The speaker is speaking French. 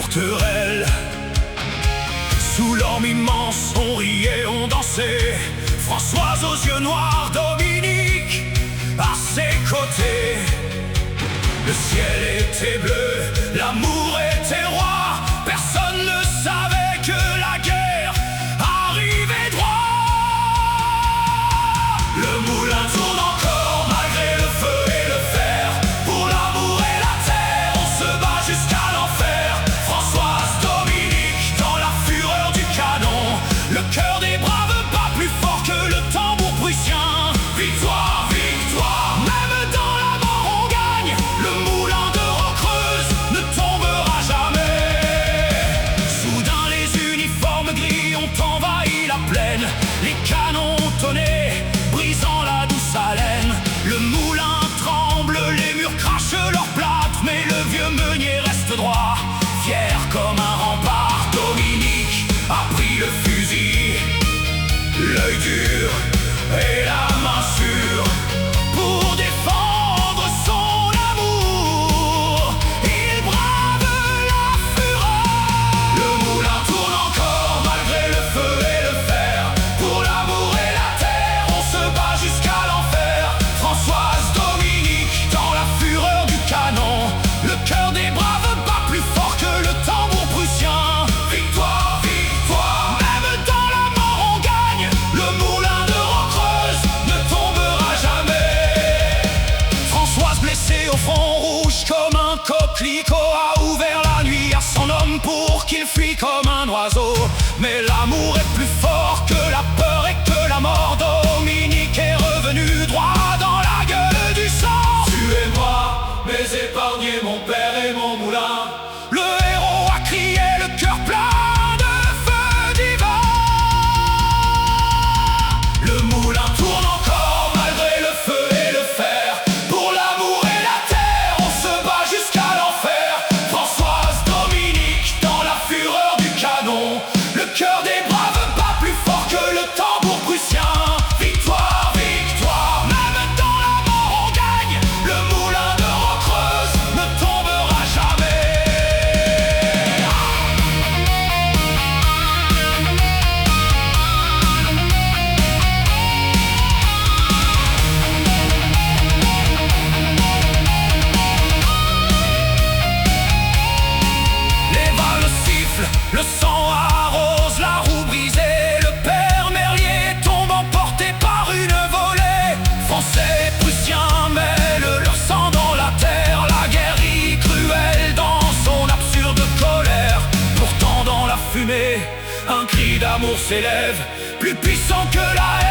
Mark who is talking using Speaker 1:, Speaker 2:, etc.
Speaker 1: tourterelle. Sous l'orme immense, on riait, on dansait. Françoise aux yeux noirs, Dominique à ses côtés. Le ciel était bleu, l'amour était roi. Personne ne savait que la guerre arrivait droit. Le moulin tourne encore malgré le feu et le fer. Pour l'amour et la terre, on se bat jusqu'à l'enfer. Françoise, Dominique, dans la fureur du canon. Le cœur des braves bat plus fort que le tambour prussien. Victoire, victoire, même dans la mort on gagne. Le moulin de Roquereuse ne tombera jamais. Soudain les uniformes gris ont envahi la plaine. Les canons tonnaient, brisant la douce haleine. Le moulin tremble, les murs crachent leur plâtre. Mais le vieux meunier reste droit, fier comme un rempart. Dominique a pris le fusil, l'œil dur et la main sûre, pour défendre son amour. Il brave la fureur. Le moulin tourne encore malgré le feu et le fer. Pour l'amour et la terre, on se bat jusqu'à l'enfer. Françoise, Dominique, dans la fureur du canon. Le cœur des braves bat plus fort que le tambour prussien. Victoire, victoire, même dans la mort on gagne. Le moulin de Roquereuse ne tombera jamais. Françoise, blessée au front rouge comme un coquelicot, a ouvert la nuit à son homme pour qu'il fuit comme un oiseau. Mais l'amour est plus fort que la peur et que la mort. Dominique est revenu droit dans la gueule du sang. Tuez-moi, mais épargnez mon père et mon moulin. Le héros a crié, le cœur plein de feu divin. Le moulin tourne encore malgré le feu et le fer. Pour l'amour et la terre, on se bat jusqu'à l'enfer. Françoise, Dominique, dans la fureur du canon. Le cœur des braves bat plus fort que le tambour prussien. Victoire, victoire, même dans la mort on gagne. Le moulin de Roquereuse ne tombera jamais. Les balles sifflent, le sang arrose la roue brisée. Le père Merlier tombe emporté par une volée. Français et Prussiens mêlent leur sang dans la terre. La guerre cruelle dans son absurde colère. Pourtant dans la fumée, un cri d'amour s'élève, plus puissant que la haine.